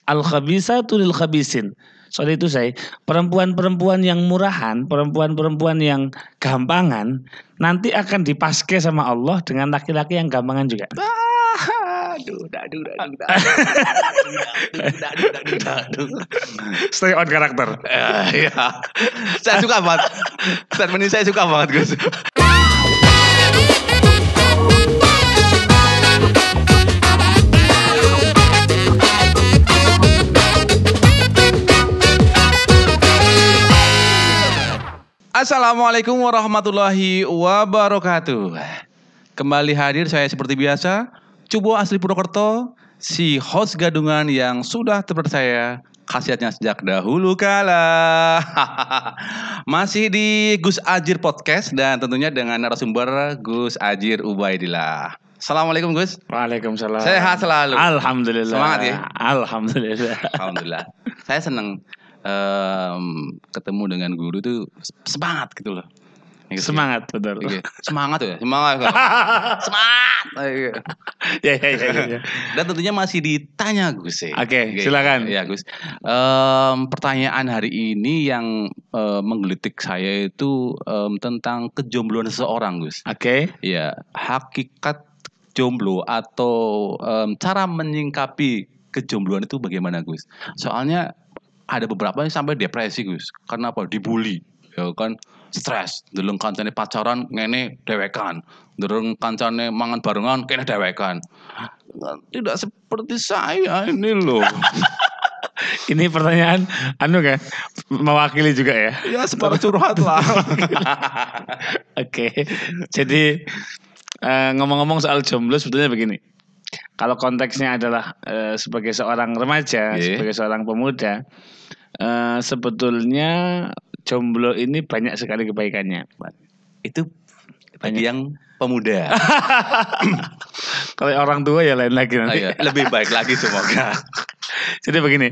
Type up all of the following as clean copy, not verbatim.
Al-khabisatu lil khabisin. Soal itu perempuan-perempuan yang murahan, perempuan-perempuan yang gampangan nanti akan dipaske sama Allah dengan laki-laki yang gampangan juga. Stay on karakter. Ya. Saya suka banget. Statement ini saya suka banget, Gus. Assalamualaikum warahmatullahi wabarakatuh. Kembali hadir saya seperti biasa, Cubo asli Purwokerto, si host gadungan yang sudah terpercaya khasiatnya sejak dahulu kala. Masih di Gus Ajir Podcast dan tentunya dengan narasumber Gus Ajir Ubaidillah. Assalamualaikum Gus. Waalaikumsalam. Sehat selalu. Alhamdulillah. Semangat ya. Alhamdulillah. Saya senang ketemu dengan guru tuh semangat gitu loh. Semangat betul. Semangat ya, semangat. Ya. Dan tentunya masih ditanya Gus. Oke, silakan. Ya Gus. Pertanyaan hari ini yang menggelitik saya itu tentang kejombloan seseorang Gus. Oke. Ya, hakikat jomblo atau cara menyingkapi kejombloan itu bagaimana Gus? Soalnya ada beberapa yang sampai depresi Gus. Karena apa? Dibully. Ya kan, stres. Deleng kancane pacaran ngene dewekan. Deleng kancane mangan barengan kene dewekan. Tidak seperti saya ini loh. Ini pertanyaan kan mewakili juga ya? Ya sebagai curhat lah. Oke. Jadi ngomong-ngomong soal jomblo sebetulnya begini. Kalau konteksnya adalah sebagai seorang remaja, sebagai seorang pemuda, sebetulnya jomblo ini banyak sekali kebaikannya. Itu bagi yang pemuda. Kalau orang tua ya lain lagi nanti. Lebih baik lagi semoga. Jadi begini.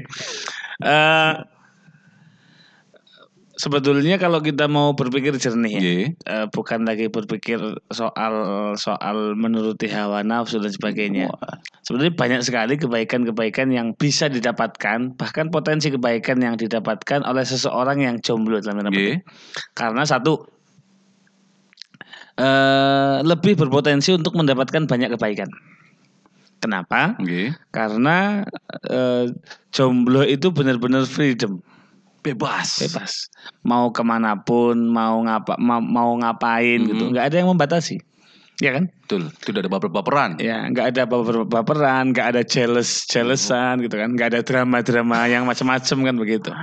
Sebetulnya kalau kita mau berpikir jernih bukan lagi berpikir soal menuruti hawa nafsu dan sebagainya. Sebetulnya banyak sekali kebaikan-kebaikan yang bisa didapatkan, bahkan potensi kebaikan yang didapatkan oleh seseorang yang jomblo dalam karena satu, lebih berpotensi untuk mendapatkan banyak kebaikan. Kenapa? Karena jomblo itu benar-benar freedom. Bebas. Mau kemanapun, mau ngapain gitu, nggak ada yang membatasi, ya kan? Betul. Tidak ada baper-baperan. Ya, nggak ada baper-baperan, nggak ada jealous-jealousan gitu kan, nggak ada drama-drama yang macam-macam kan begitu.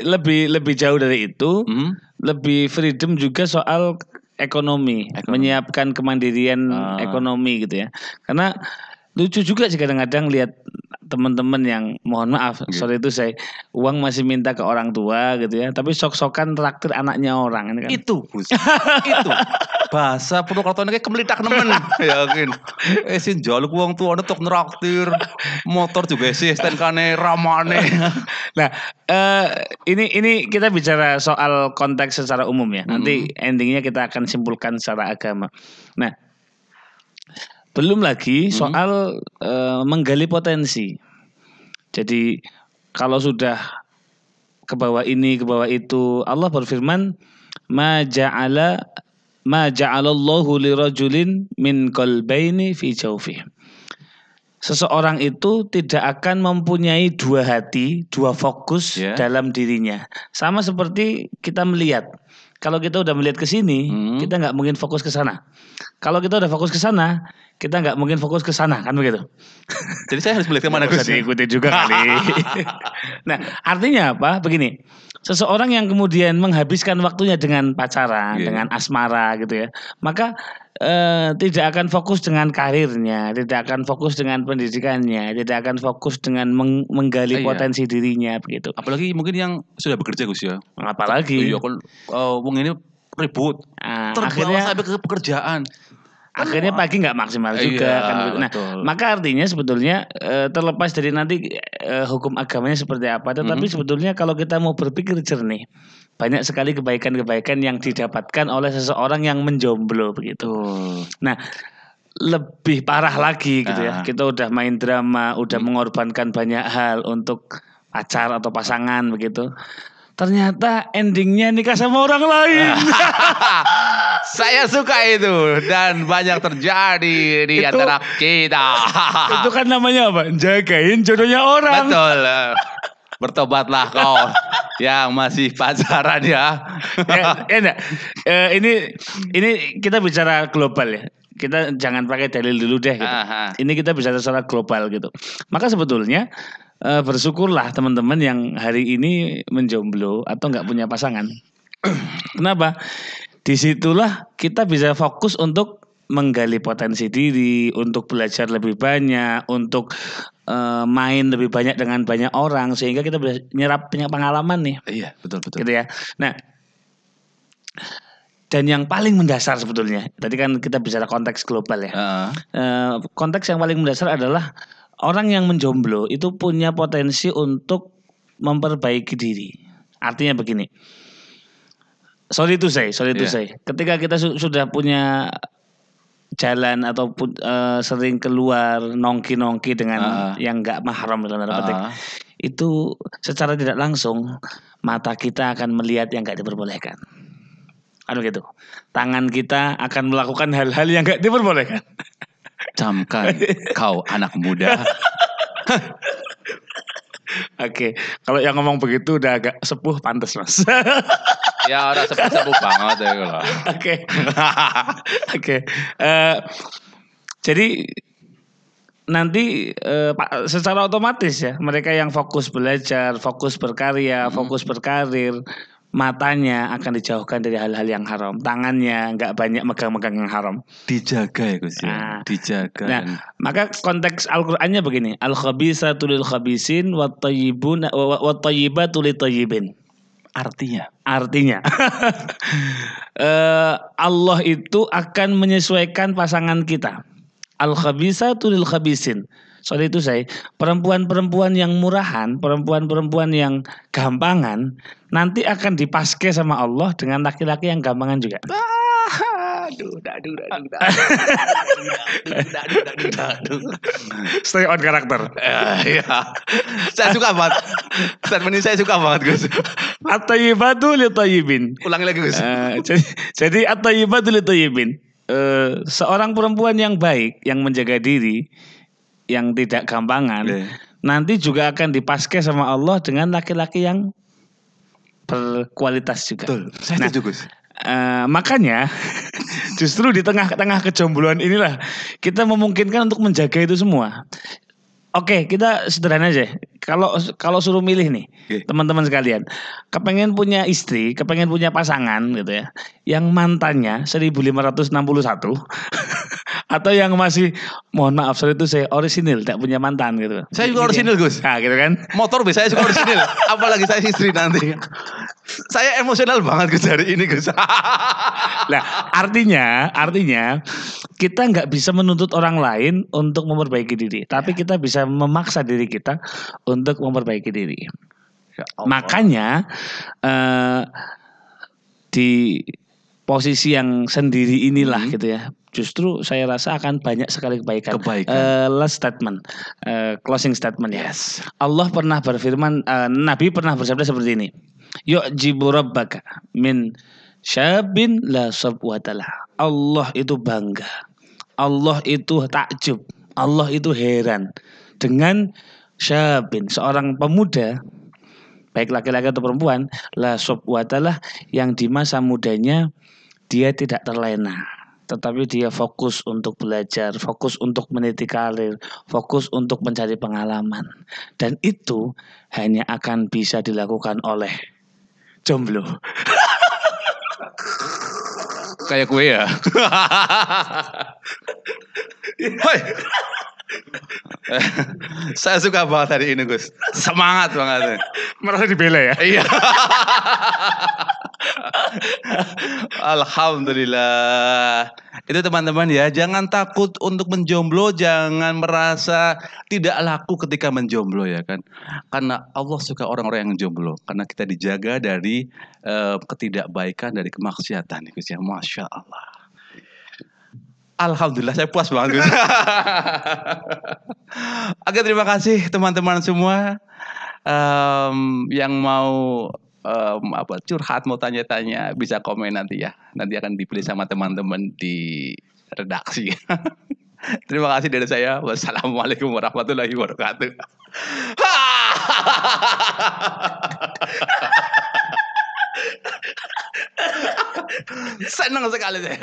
Lebih jauh dari itu, lebih freedom juga soal ekonomi. Menyiapkan kemandirian ekonomi gitu ya. Karena lucu juga sih kadang-kadang lihat teman-teman yang mohon maaf sorry itu saya uang masih minta ke orang tua gitu ya, tapi sok-sokan traktir anaknya orang ini kan. Itu bahasa Purwokerto kayak kemelitak nemen yakin sing njaluk wong tuane tok nraktir motor juga sih stenkane ramane. Nah ini kita bicara soal konteks secara umum ya, nanti endingnya kita akan simpulkan secara agama. Nah belum lagi soal menggali potensi. Jadi kalau sudah ke bawah ini, ke bawah itu, Allah berfirman, ma ja'alallahu lirajulin min qalbaini fi jawfihi. Seseorang itu tidak akan mempunyai dua hati, dua fokus dalam dirinya. Sama seperti kita melihat. Kalau kita udah melihat ke sini, kita nggak mungkin fokus ke sana. Kalau kita udah fokus ke sana, kita nggak mungkin fokus ke sana, kan begitu. Jadi saya harus melihat kemana Gus? Diikuti juga kali. Nah, artinya apa? Begini, seseorang yang kemudian menghabiskan waktunya dengan pacaran, dengan asmara gitu ya, maka tidak akan fokus dengan karirnya, tidak akan fokus dengan pendidikannya, tidak akan fokus dengan menggali potensi dirinya begitu. Apalagi mungkin yang sudah bekerja Gus ya. Apalagi wong ini ribut, terbawa sampai ke pekerjaan. Akhirnya pagi nggak maksimal juga kan. Nah, maka artinya sebetulnya terlepas dari nanti hukum agamanya seperti apa, tetapi sebetulnya kalau kita mau berpikir jernih, banyak sekali kebaikan-kebaikan yang didapatkan oleh seseorang yang menjomblo begitu. Nah, lebih parah lagi gitu ya. Ah. Kita udah main drama, udah mengorbankan banyak hal untuk pacar atau pasangan begitu. Ternyata endingnya nikah sama orang lain. Saya suka itu dan banyak terjadi di Itu- antara kita. Itu kan namanya apa? Jagain jodohnya orang. Betul. Bertobatlah kau yang masih pacaran ya. Enggak. Ini kita bicara global ya. Kita jangan pakai dalil dulu deh gitu. Aha. Ini kita bicara secara global gitu. Maka sebetulnya bersyukurlah teman-teman yang hari ini menjomblo atau nggak punya pasangan. Kenapa? Disitulah kita bisa fokus untuk menggali potensi diri, untuk belajar lebih banyak, untuk main lebih banyak dengan banyak orang, sehingga kita bisa nyerap banyak pengalaman nih. Iya, betul. Gitu ya. Nah, dan yang paling mendasar sebetulnya, tadi kan kita bicara konteks global ya. Konteks yang paling mendasar adalah orang yang menjomblo itu punya potensi untuk memperbaiki diri. Artinya begini. Sorry to say. Ketika kita sudah punya jalan ataupun sering keluar nongki dengan yang nggak mahram dalam tanda petik, itu secara tidak langsung mata kita akan melihat yang nggak diperbolehkan. Gitu. Tangan kita akan melakukan hal-hal yang nggak diperbolehkan. Camkan kau anak muda. Oke, kalau yang ngomong begitu udah agak sepuh, pantas mas. Ya orang sepuh banget ya kalau. Oke. Jadi nanti secara otomatis ya mereka yang fokus belajar, fokus berkarya, fokus berkarir, matanya akan dijauhkan dari hal-hal yang haram, tangannya nggak banyak megang-megang yang haram. Dijaga ya Gus ya. Dijaga. Nah, maka konteks Al-Qur'annya begini, al-khabisatu lil khabisin wat thayyibatu lit thayyibin. Artinya Allah itu akan menyesuaikan pasangan kita. Al-khabisatu lil khabisin. Soal itu perempuan-perempuan yang murahan, perempuan-perempuan yang gampangan nanti akan dipaske sama Allah dengan laki-laki yang gampangan juga. Stay on karakter. Ya. Saya suka banget. Statement ini saya suka banget Gus. At-thayyibatu lit thayyibin. Ulangi lagi Gus. Jadi at-thayyibatu lit thayyibin. Seorang perempuan yang baik, yang menjaga diri, yang tidak gampangan, nanti juga akan dipaske sama Allah dengan laki-laki yang berkualitas juga. Betul. Saya setuju Gus. Makanya justru di tengah-tengah kejombloan inilah kita memungkinkan untuk menjaga itu semua. Oke, kita sederhana aja. Kalau suruh milih nih, teman-teman sekalian, kepengen punya istri, kepengen punya pasangan gitu ya, yang mantannya 1561 atau yang masih, mohon maaf, sorry itu saya orisinil, tak punya mantan gitu. Saya juga orisinil Gus. Nah, gitu kan. Motor saya suka orisinil. Apalagi saya istri nanti. Saya emosional banget Gus hari ini Gus. Nah, artinya kita nggak bisa menuntut orang lain untuk memperbaiki diri, tapi kita bisa memaksa diri kita untuk memperbaiki diri. Makanya di posisi yang sendiri inilah gitu ya, justru saya rasa akan banyak sekali kebaikan. Last statement, closing statement ya. Yes. Allah pernah berfirman, Nabi pernah bersabda seperti ini. Yu'jibu rabbaka min syabin la sabwatalah. Allah itu bangga, Allah itu takjub, Allah itu heran dengan syabin, seorang pemuda, baik laki-laki atau perempuan, la sabwatalah, yang di masa mudanya dia tidak terlena, tetapi dia fokus untuk belajar, fokus untuk meniti karir, fokus untuk mencari pengalaman. Dan itu hanya akan bisa dilakukan oleh jomblo. Kayak kue ya. Hai. Saya suka banget hari ini Gus. Semangat banget. Merasa dibela ya? Iya. Alhamdulillah. Itu teman-teman ya, jangan takut untuk menjomblo, jangan merasa tidak laku ketika menjomblo ya kan. Karena Allah suka orang-orang yang jomblo, karena kita dijaga dari ketidakbaikan, dari kemaksiatan Gus ya. Masya Allah. Alhamdulillah saya puas banget. Gus. Oke, terima kasih teman-teman semua yang mau curhat, mau tanya-tanya, bisa komen nanti ya. Nanti akan dipilih sama teman-teman di redaksi. Terima kasih dari saya. Wassalamualaikum warahmatullahi wabarakatuh. Senang sekali saya.